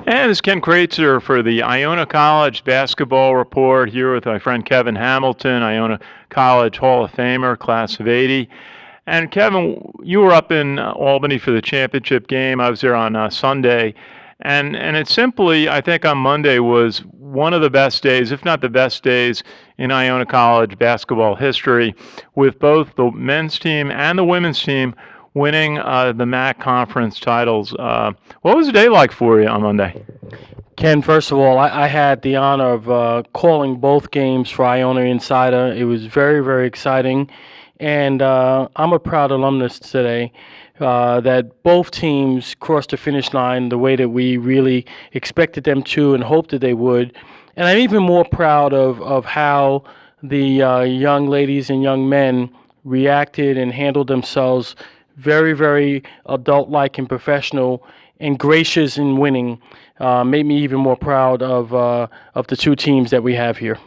And this is Ken Kraetzer for the Iona College Basketball Report here with my friend Kevin Hamilton, Iona College Hall of Famer, class of 80. And Kevin, you were up in Albany for the championship game. I was there on Sunday. And it simply, I think on Monday was one of the best days, if not the best days, in Iona College basketball history, with both the men's team and the women's team winning the MAC conference titles. What was the day like for you on Monday? Ken, first of all, I had the honor of calling both games for Iona Insider. It was very, very exciting. And I'm a proud alumnus today that both teams crossed the finish line the way that we really expected them to and hoped that they would. And I'm even more proud of how the young ladies and young men reacted and handled themselves very, very adult-like and professional and gracious in winning. Made me even more proud of the two teams that we have here.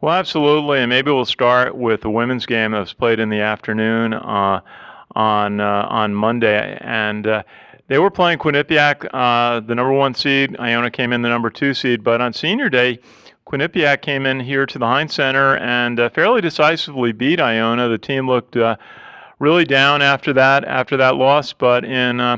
Well, absolutely, and maybe we'll start with the women's game that was played in the afternoon on Monday, and they were playing Quinnipiac, the number 1 seed. Iona came in the number 2 seed, but on senior day, Quinnipiac came in here to the Heinz Center and fairly decisively beat Iona. The team looked really down after that loss, but in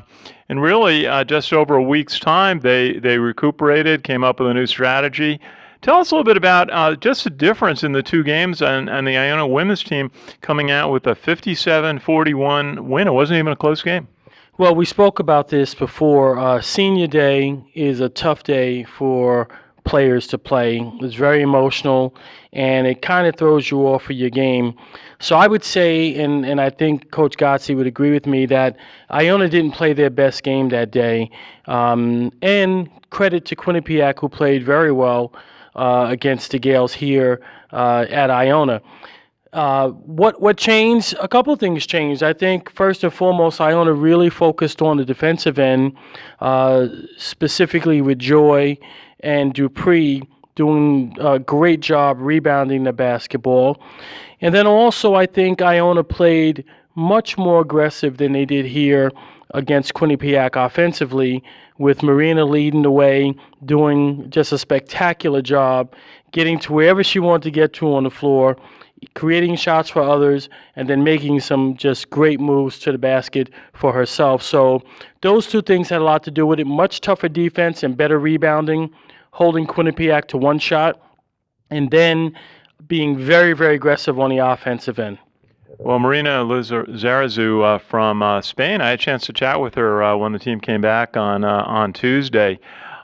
really just over a week's time, they recuperated, came up with a new strategy. Tell us a little bit about just the difference in the two games and the Iona women's team coming out with a 57-41 win. It wasn't even a close game. Well, we spoke about this before. Senior day is a tough day for players to play. It's very emotional, and it kind of throws you off of your game. So I would say, and I think Coach Gotze would agree with me, that Iona didn't play their best game that day. And credit to Quinnipiac, who played very well against the Gaels here at Iona. What changed? A couple of things changed. I think first and foremost, Iona really focused on the defensive end, specifically with Joy and Dupree doing a great job rebounding the basketball. And then also, I think Iona played much more aggressive than they did here against Quinnipiac offensively, with Marina leading the way, doing just a spectacular job, getting to wherever she wanted to get to on the floor, creating shots for others, and then making some just great moves to the basket for herself. So those two things had a lot to do with it. Much tougher defense and better rebounding, holding Quinnipiac to one shot, and then being very, very aggressive on the offensive end. Well, Marina Lizarazu from Spain, I had a chance to chat with her when the team came back on Tuesday.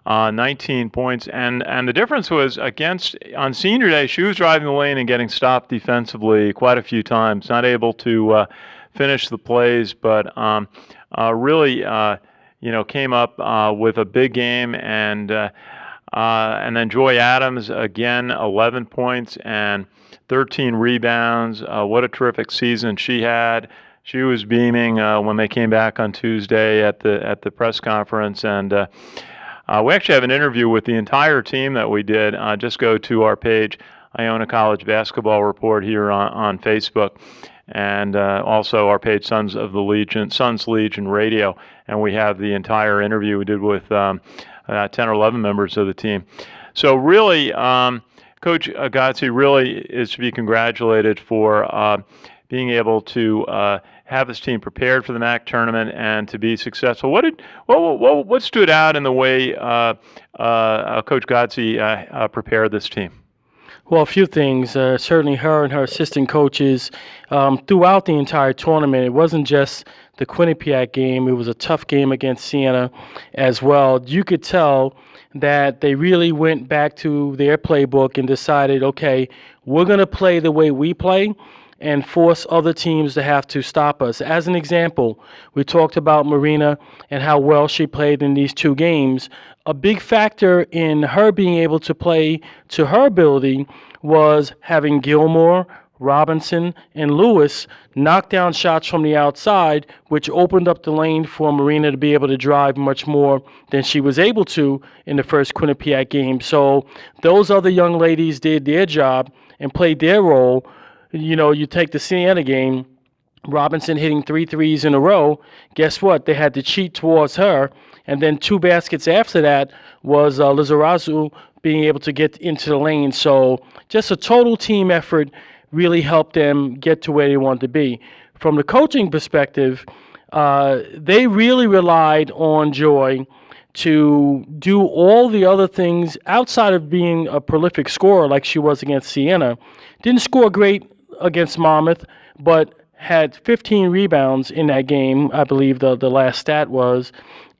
19 points, and the difference was on senior day, she was driving the lane and getting stopped defensively quite a few times, not able to finish the plays, but really came up with a big game, and then Joy Adams again, 11 points and 13 rebounds. What a terrific season she had. She was beaming when they came back on Tuesday at the press conference, and we actually have an interview with the entire team that we did. Just go to our page, Iona College Basketball Report, here on Facebook, and also our page, Sons Legion Radio, and we have the entire interview we did with 10 or 11 members of the team. So really, Coach Gotze really is to be congratulated for being able to have this team prepared for the MAC tournament and to be successful. What stood out in the way Coach Gotze prepared this team? Well, a few things. Certainly her and her assistant coaches throughout the entire tournament. It wasn't just the Quinnipiac game. It was a tough game against Siena as well. You could tell that they really went back to their playbook and decided, okay, we're going to play the way we play and force other teams to have to stop us. As an example, we talked about Marina and how well she played in these two games. A big factor in her being able to play to her ability was having Gilmore, Robinson, and Lewis knock down shots from the outside, which opened up the lane for Marina to be able to drive much more than she was able to in the first Quinnipiac game. So those other young ladies did their job and played their role. You take the Siena game, Robinson hitting 3 threes in a row, guess what? They had to cheat towards her. And then 2 baskets after that was Lizarazu being able to get into the lane. So just a total team effort really helped them get to where they wanted to be. From the coaching perspective, they really relied on Joy to do all the other things outside of being a prolific scorer like she was against Siena. Didn't score great against Monmouth, but had 15 rebounds in that game, I believe the last stat was,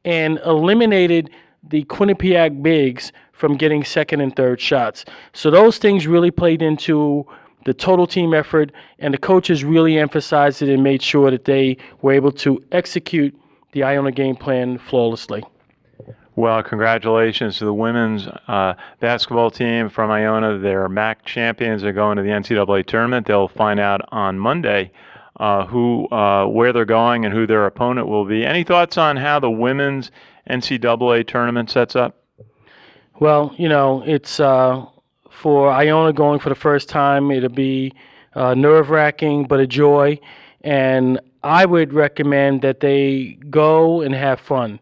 and eliminated the Quinnipiac bigs from getting second and third shots. So those things really played into the total team effort, and the coaches really emphasized it and made sure that they were able to execute the Iona game plan flawlessly. Well, congratulations to the women's basketball team from Iona. They're MAC champions. They're going to the NCAA Tournament. They'll find out on Monday where they're going and who their opponent will be. Any thoughts on how the women's NCAA Tournament sets up? Well, it's for Iona going for the first time. It'll be nerve-wracking, but a joy. And I would recommend that they go and have fun.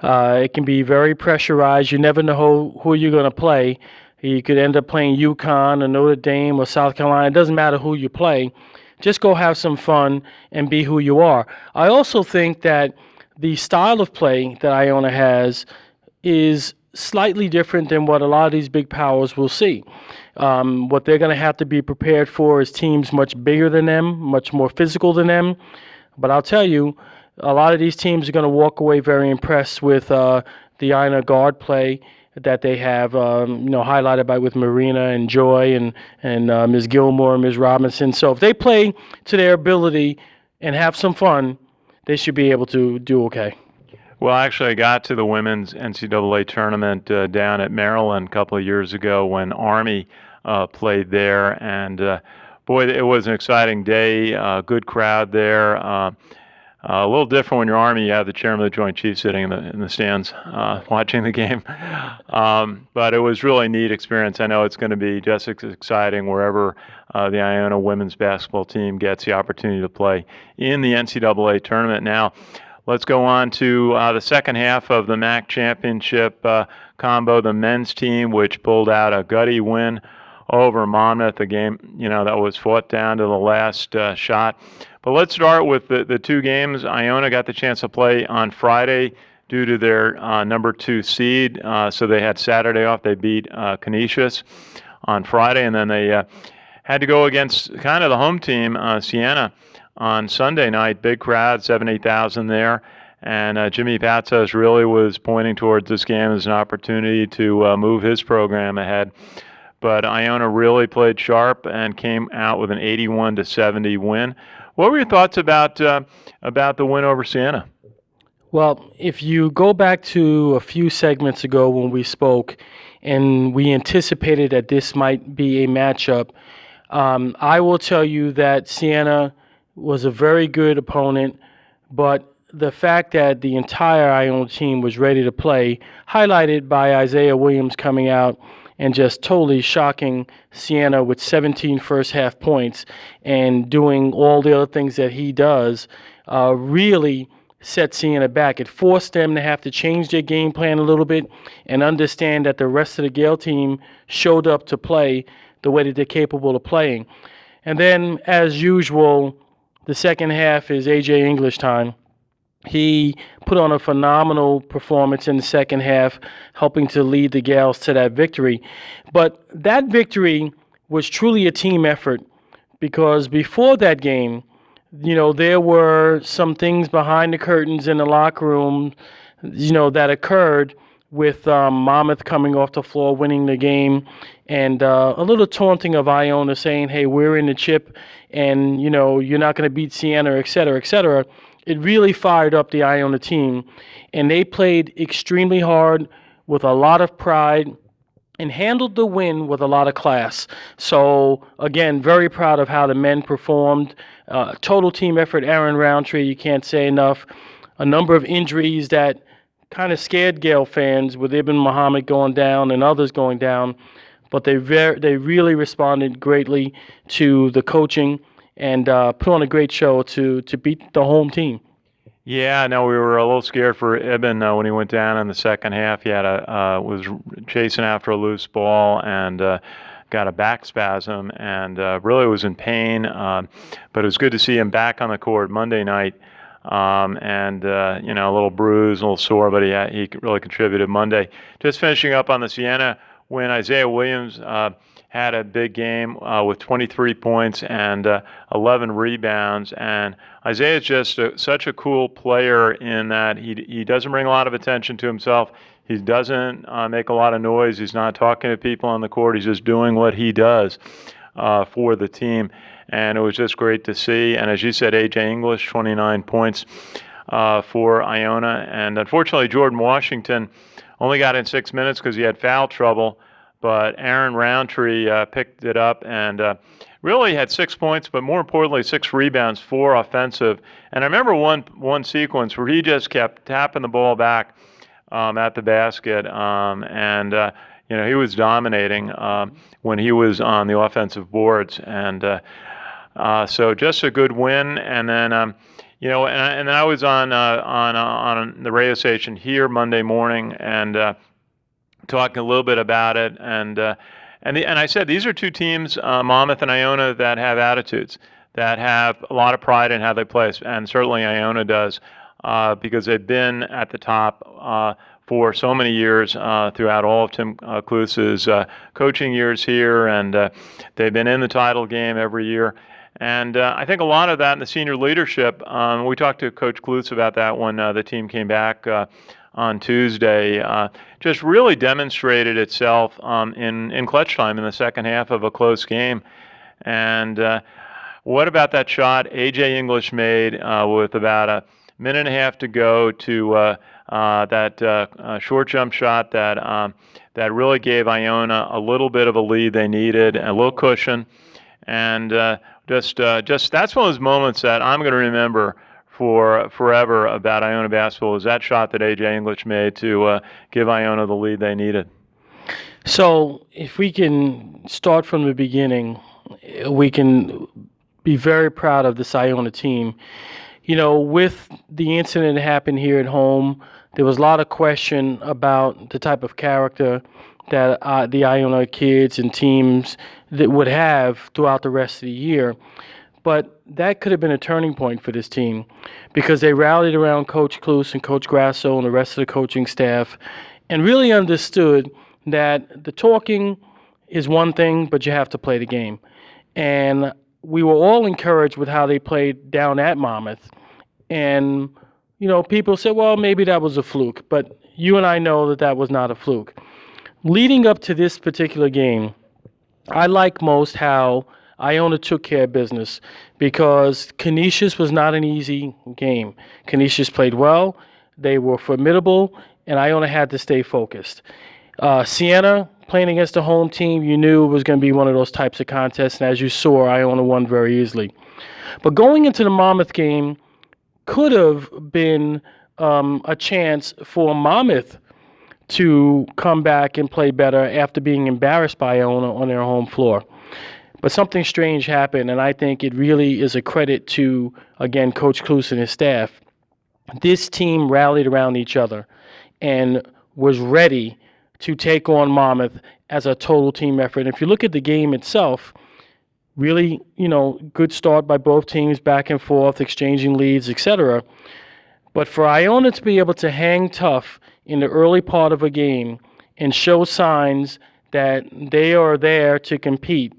It can be very pressurized. You never know who you're going to play. You could end up playing UConn or Notre Dame or South Carolina. It doesn't matter who you play. Just go have some fun and be who you are. I also think that the style of play that Iona has is slightly different than what a lot of these big powers will see. What they're going to have to be prepared for is teams much bigger than them, much more physical than them. But I'll tell you, a lot of these teams are going to walk away very impressed with the Iona guard play that they have, highlighted with Marina and Joy and Ms. Gilmore and Ms. Robinson. So if they play to their ability and have some fun, they should be able to do okay. Well, actually, I got to the women's NCAA tournament down at Maryland a couple of years ago when Army played there, and boy, it was an exciting day. Good crowd there. A little different when you're Army. You have the chairman of the Joint Chiefs sitting in the stands watching the game. But it was really a neat experience. I know it's going to be just as exciting wherever the Iona women's basketball team gets the opportunity to play in the NCAA tournament. Now, let's go on to the second half of the MAC championship combo. The men's team, which pulled out a gutty win over Monmouth, a game that was fought down to the last shot. But let's start with the two games. Iona got the chance to play on Friday due to their number 2 seed, so they had Saturday off. They beat Canisius on Friday, and then they had to go against kind of the home team, Siena, on Sunday night. Big crowd, 8,000 there. And Jimmy Patzos really was pointing towards this game as an opportunity to move his program ahead. But Iona really played sharp and came out with an 81-70 win. What were your thoughts about the win over Siena? Well, if you go back to a few segments ago when we spoke and we anticipated that this might be a matchup, I will tell you that Siena was a very good opponent, but the fact that the entire Iona team was ready to play, highlighted by Isaiah Williams coming out and just totally shocking Siena with 17 first-half points and doing all the other things that he does, really set Siena back. It forced them to have to change their game plan a little bit and understand that the rest of the Gale team showed up to play the way that they're capable of playing. And then, as usual, the second half is A.J. English time. He put on a phenomenal performance in the second half, helping to lead the Gales to that victory. But that victory was truly a team effort because before that game, there were some things behind the curtains in the locker room, that occurred with Monmouth coming off the floor, winning the game, and a little taunting of Iona saying, hey, we're in the chip, and, you're not going to beat Siena, et cetera, et cetera. It really fired up the Iona team, and they played extremely hard with a lot of pride and handled the win with a lot of class. So, again, very proud of how the men performed. Total team effort. Aaron Roundtree, you can't say enough. A number of injuries that kind of scared Gale fans with Ibn Muhammad going down and others going down, but they really responded greatly to the coaching and put on a great show to beat the home team. Yeah, no, we were a little scared for Ibn when he went down in the second half. He had was chasing after a loose ball and got a back spasm and really was in pain. But it was good to see him back on the court Monday night. And a little bruised, a little sore, but he really contributed Monday. Just finishing up on the Siena win, Isaiah Williams had a big game with 23 points and 11 rebounds. And Isaiah is just such a cool player in that he doesn't bring a lot of attention to himself. He doesn't make a lot of noise. He's not talking to people on the court. He's just doing what he does for the team. And it was just great to see. And as you said, A.J. English, 29 points for Iona. And unfortunately, Jordan Washington only got in 6 minutes because he had foul trouble. But Aaron Roundtree picked it up and really had 6 points, but more importantly, 6 rebounds, 4 offensive. And I remember one sequence where he just kept tapping the ball back at the basket, he was dominating when he was on the offensive boards. And so just a good win. And then and then I was on the radio station here Monday morning and talking a little bit about it, and I said these are two teams, Monmouth and Iona, that have attitudes, that have a lot of pride in how they play, and certainly Iona does, because they've been at the top for so many years throughout all of Tim Kluse's coaching years here, and they've been in the title game every year. And I think a lot of that in the senior leadership, we talked to Coach Kluse about that when the team came back on Tuesday, just really demonstrated itself in clutch time in the second half of a close game. And what about that shot A.J. English made with about a minute and a half to go to that short jump shot that really gave Iona a little bit of a lead they needed, a little cushion. And just that's one of those moments that I'm going to remember for forever about Iona basketball, is that shot that A.J. English made to give Iona the lead they needed. So if we can start from the beginning, we can be very proud of this Iona team. With the incident that happened here at home, there was a lot of question about the type of character that the Iona kids and teams that would have throughout the rest of the year. But that could have been a turning point for this team, because they rallied around Coach Kluse and Coach Grasso and the rest of the coaching staff and really understood that the talking is one thing, but you have to play the game. And we were all encouraged with how they played down at Monmouth. And, people said, well, maybe that was a fluke. But you and I know that that was not a fluke. Leading up to this particular game, I like most how Iona took care of business, because Canisius was not an easy game. Canisius played well, they were formidable, and Iona had to stay focused. Siena, playing against a home team, you knew it was going to be one of those types of contests, and as you saw, Iona won very easily. But going into the Monmouth game could have been a chance for Monmouth to come back and play better after being embarrassed by Iona on their home floor. But something strange happened, and I think it really is a credit to, again, Coach Kluse and his staff. This team rallied around each other and was ready to take on Monmouth as a total team effort. And if you look at the game itself, really, good start by both teams, back and forth, exchanging leads, etc. But for Iona to be able to hang tough in the early part of a game and show signs that they are there to compete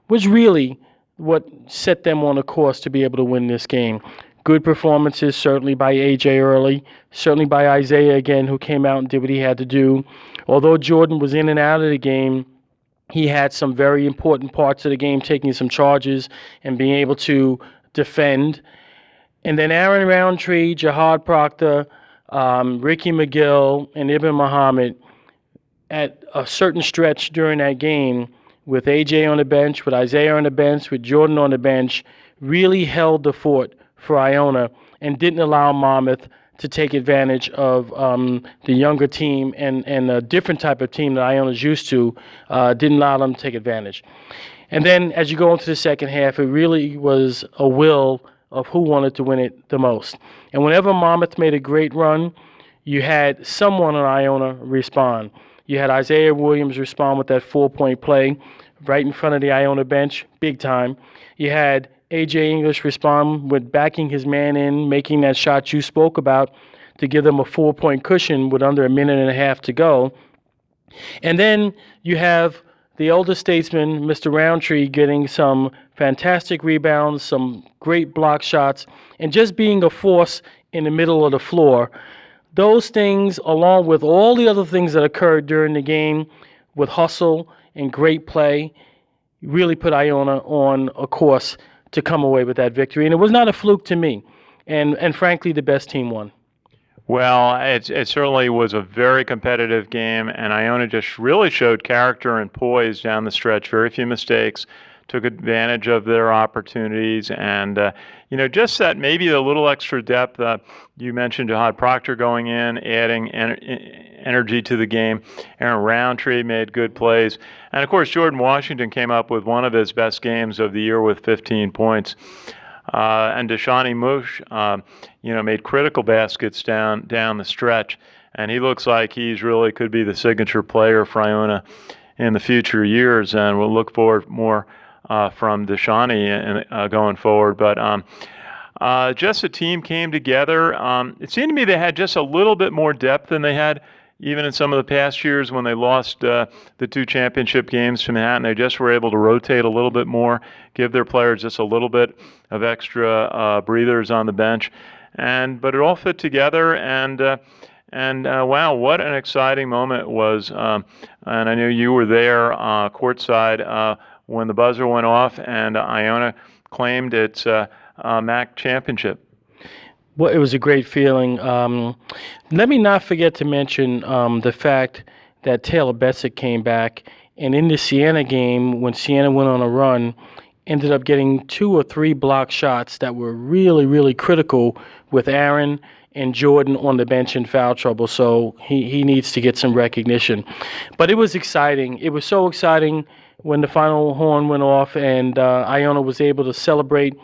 was really what set them on a course to be able to win this game. Good performances, certainly by A.J. early, certainly by Isaiah again, who came out and did what he had to do. Although Jordan was in and out of the game, he had some very important parts of the game, taking some charges and being able to defend. And then Aaron Roundtree, Jihad Proctor, Ricky McGill, and Ibn Muhammad, at a certain stretch during that game, with A.J. on the bench, with Isaiah on the bench, with Jordan on the bench, really held the fort for Iona and didn't allow Monmouth to take advantage of the younger team and a different type of team that Iona's used to, didn't allow them to take advantage. And then as you go into the second half, it really was a will of who wanted to win it the most. And whenever Monmouth made a great run, you had someone on Iona respond. You had Isaiah Williams respond with that 4-point play right in front of the Iona bench, big time. You had A.J. English respond with backing his man in, making that shot you spoke about to give them a 4-point cushion with under a minute and a half to go. And then you have the older statesman, Mr. Roundtree, getting some fantastic rebounds, some great block shots, and just being a force in the middle of the floor. Those things, along with all the other things that occurred during the game with hustle and great play, really put Iona on a course to come away with that victory. And it was not a fluke to me. And frankly, the best team won. Well, it certainly was a very competitive game, and Iona just really showed character and poise down the stretch. Very few mistakes, took advantage of their opportunities, and just that maybe a little extra depth. You mentioned Jahad Proctor going in, adding energy to the game. Aaron Roundtree made good plays, and of course Jordan Washington came up with one of his best games of the year with 15 points. And Deshani Mush, made critical baskets down the stretch, and he looks like he's really could be the signature player for Iona in the future years, and we'll look forward more from Deshani going forward. But just the team came together. It seemed to me they had just a little bit more depth than they had even in some of the past years when they lost the 2 championship games to Manhattan. They just were able to rotate a little bit more, give their players just a little bit of extra breathers on the bench, but it all fit together. And wow, what an exciting moment it was! And I know you were there courtside when the buzzer went off and Iona claimed its MAC championship. Well, it was a great feeling. Let me not forget to mention the fact that Taylor Bessick came back, and in the Siena game, when Siena went on a run, ended up getting 2 or 3 block shots that were really, really critical with Aaron and Jordan on the bench in foul trouble. So he needs to get some recognition. But it was exciting. It was so exciting when the final horn went off and Iona was able to celebrate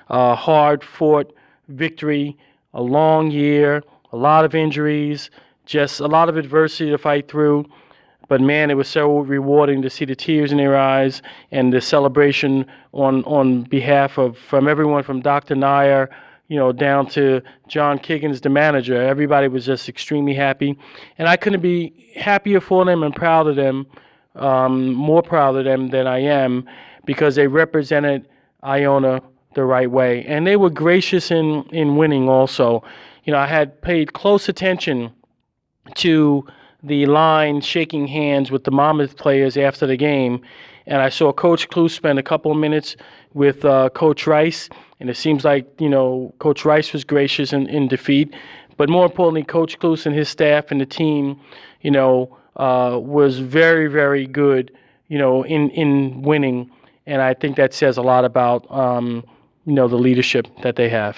a hard-fought victory, a long year, a lot of injuries, just a lot of adversity to fight through. But man, it was so rewarding to see the tears in their eyes and the celebration on behalf of from everyone from Dr. Nair, down to John Kiggins, the manager. Everybody was just extremely happy, and I couldn't be happier for them and proud of them, more proud of them than I am, because they represented Iona the right way, and they were gracious in winning also. I had paid close attention to the line shaking hands with the Monmouth players after the game, and I saw Coach Kluse spend a couple of minutes with Coach Rice, and it seems like, Coach Rice was gracious in defeat, but more importantly, Coach Kluse and his staff and the team, was very, very good, in winning, and I think that says a lot about, the leadership that they have.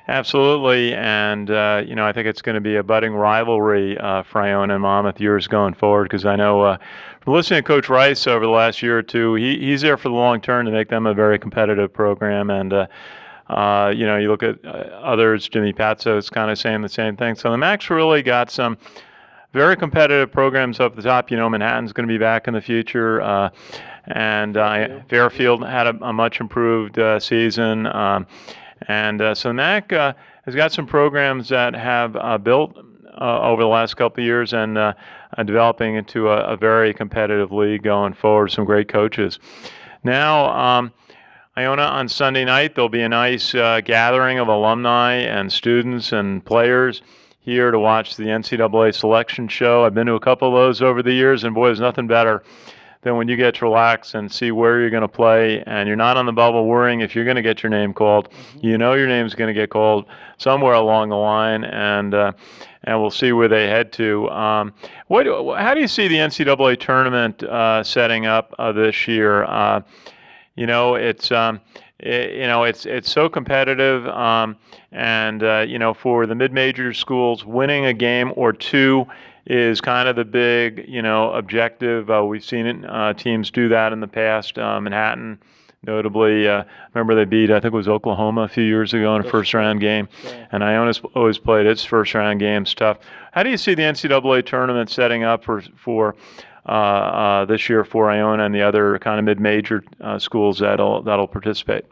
Absolutely, and I think it's going to be a budding rivalry for Iona and Monmouth years going forward, because I know from listening to Coach Rice over the last year or two, he's there for the long term to make them a very competitive program, and you look at others, Jimmy Patso is kind of saying the same thing. So the MAC's really got some very competitive programs up the top. Manhattan's going to be back in the future, and Fairfield had a much improved season. So MAC has got some programs that have built over the last couple of years and developing into a very competitive league going forward. Some great coaches. Now, Iona on Sunday night, there'll be a nice gathering of alumni and students and players here to watch the NCAA selection show. I've been to a couple of those over the years, and boy, there's nothing better than when you get to relax and see where you're going to play, and you're not on the bubble worrying if you're going to get your name called. You know your name's going to get called somewhere along the line, and we'll see where they head to. How do you see the NCAA tournament setting up this year? It's so competitive, and for the mid-major schools, winning a game or two is kind of the big, objective. We've seen it, teams do that in the past. Manhattan, notably, remember they beat, I think it was Oklahoma a few years ago in a first-round game, and Iona's always played its first-round games tough. How do you see the NCAA tournament setting up for this year for Iona and the other kind of mid-major schools that'll participate?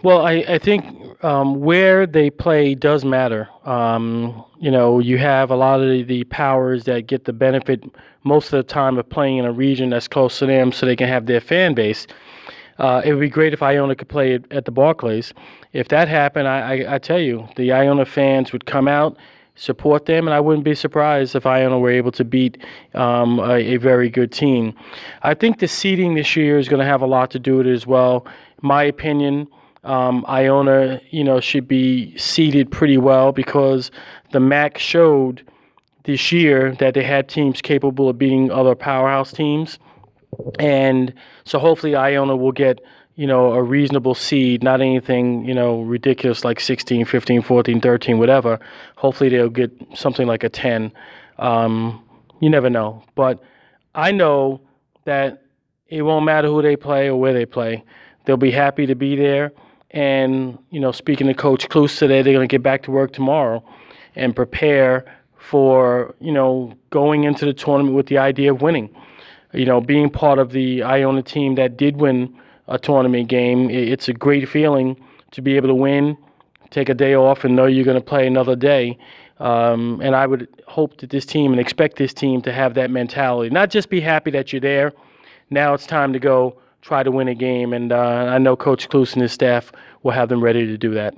Well, I think where they play does matter. You have a lot of the powers that get the benefit most of the time of playing in a region that's close to them so they can have their fan base. It would be great if Iona could play at the Barclays. If that happened, I tell you, the Iona fans would come out, support them, and I wouldn't be surprised if Iona were able to beat a very good team. I think the seeding this year is going to have a lot to do with it as well. In my opinion, Iona, should be seeded pretty well because the MAC showed this year that they had teams capable of beating other powerhouse teams. And so hopefully Iona will get, a reasonable seed, not anything, ridiculous like 16, 15, 14, 13, whatever. Hopefully they'll get something like a 10. You never know. But I know that it won't matter who they play or where they play. They'll be happy to be there. And, speaking to Coach Klus today, they're going to get back to work tomorrow and prepare for, going into the tournament with the idea of winning. Being part of the Iona team that did win a tournament game, it's a great feeling to be able to win, take a day off, and know you're going to play another day. And I would hope that this team and expect this team to have that mentality, not just be happy that you're there. Now it's time to go try to win a game, and I know Coach Klus and his staff will have them ready to do that.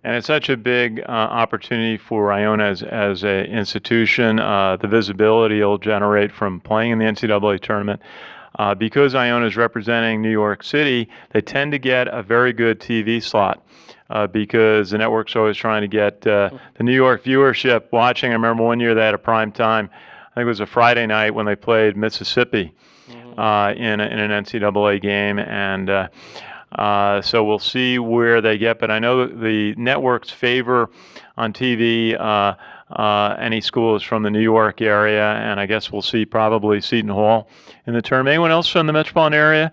And it's such a big opportunity for Iona as an institution. The visibility it'll generate from playing in the NCAA tournament. Because Iona is representing New York City, they tend to get a very good TV slot because the network's always trying to get the New York viewership watching. I remember one year they had a prime time. I think it was a Friday night when they played Mississippi in an NCAA game. And so we'll see where they get, but I know the networks favor on TV any schools from the New York area, and I guess we'll see probably Seton Hall in the tournament. Anyone else from the metropolitan area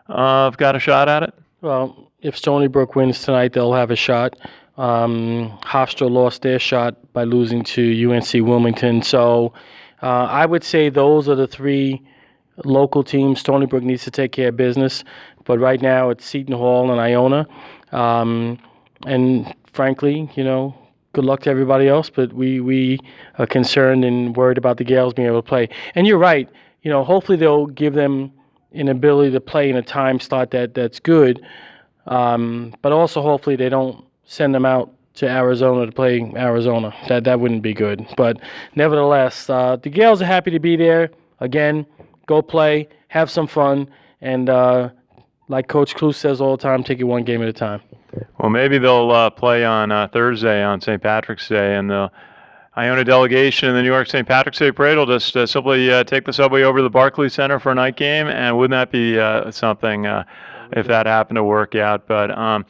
got a shot at it? Well, if Stony Brook wins tonight, they'll have a shot. Hofstra lost their shot by losing to UNC Wilmington, so I would say those are the three local teams. Stony Brook needs to take care of business. But right now it's Seton Hall and Iona. And frankly, good luck to everybody else. But we are concerned and worried about the Gaels being able to play. And you're right. Hopefully they'll give them an ability to play in a time slot that's good. But also hopefully they don't send them out to Arizona to play Arizona. That wouldn't be good. But nevertheless, the Gaels are happy to be there. Again, go play, have some fun, and like Coach Klus says all the time, take it one game at a time. Well, maybe they'll play on Thursday on St. Patrick's Day, and the Iona delegation in the New York St. Patrick's Day Parade will just simply take the subway over to the Barclays Center for a night game, and wouldn't that be something if that happened to work out? But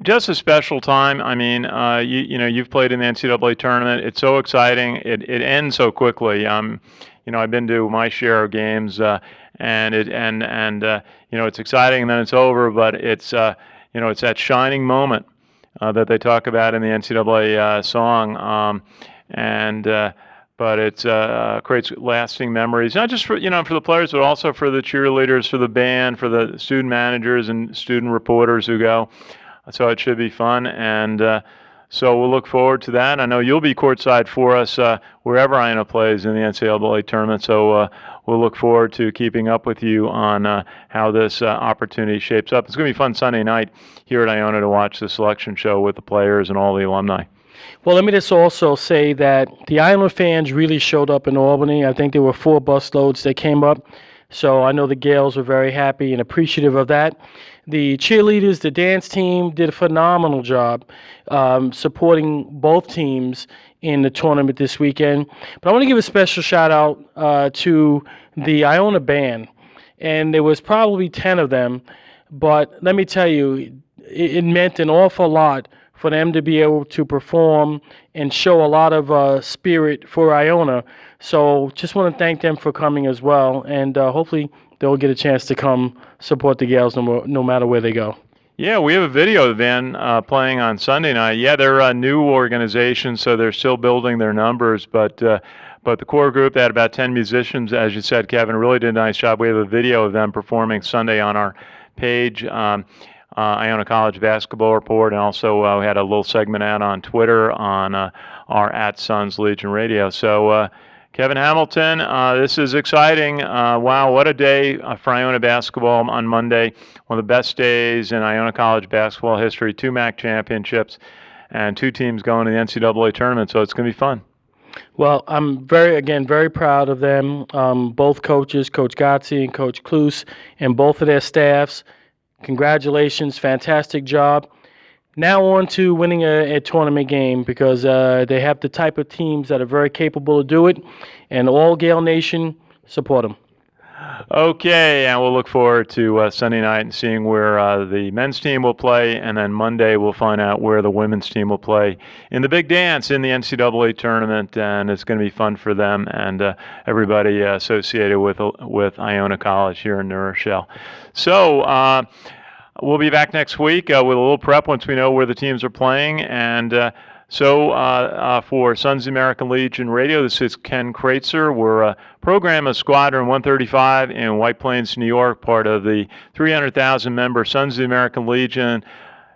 just a special time. I mean, you've played in the NCAA tournament. It's so exciting. It ends so quickly. I've been to my share of games, and it's exciting, and then it's over. But it's it's that shining moment that they talk about in the NCAA song, but it creates lasting memories, not just for for the players, but also for the cheerleaders, for the band, for the student managers and student reporters who go. So it should be fun, and so we'll look forward to that. I know you'll be courtside for us wherever Iona plays in the NCAA tournament, so we'll look forward to keeping up with you on how this opportunity shapes up. It's going to be fun Sunday night here at Iona to watch the selection show with the players and all the alumni. Well, let me just also say that the Iona fans really showed up in Albany. I think there were 4 bus loads that came up. So I know the Gaels were very happy and appreciative of that. The cheerleaders, the dance team did a phenomenal job supporting both teams in the tournament this weekend. But I want to give a special shout out to the Iona band. And there was probably 10 of them. But let me tell you, it meant an awful lot for them to be able to perform and show a lot of spirit for Iona So just want to thank them for coming as well, and hopefully they'll get a chance to come support the Gaels no matter where they go. Yeah, we have a video of them playing on Sunday night. Yeah, they're a new organization, so they're still building their numbers, but the core group, they had about 10 musicians, as you said, Kevin, really did a nice job. We have a video of them performing Sunday on our page, Iona College Basketball Report, and also we had a little segment out on Twitter on our @Suns Legion Radio. So, Kevin Hamilton, this is exciting. Wow, what a day for Iona basketball on Monday. One of the best days in Iona College basketball history. 2 MAC championships and 2 teams going to the NCAA tournament, so it's going to be fun. Well, I'm very proud of them, both coaches, Coach Gotze and Coach Klus, and both of their staffs. Congratulations, fantastic job. Now on to winning a tournament game, because they have the type of teams that are very capable to do it, and all Gael Nation support them. Okay, and we'll look forward to Sunday night and seeing where the men's team will play, and then Monday we'll find out where the women's team will play in the big dance in the NCAA tournament, and it's going to be fun for them and everybody associated with Iona College here in New Rochelle. So we'll be back next week with a little prep once we know where the teams are playing, and so for Sons of the American Legion Radio, this is Ken Kraetzer. We're a program of Squadron 135 in White Plains, New York, part of the 300,000-member Sons of the American Legion,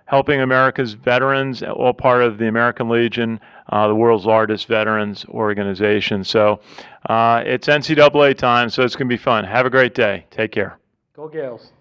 helping America's veterans, all part of the American Legion, the world's largest veterans organization. So it's NCAA time, so it's going to be fun. Have a great day. Take care. Go Gaels.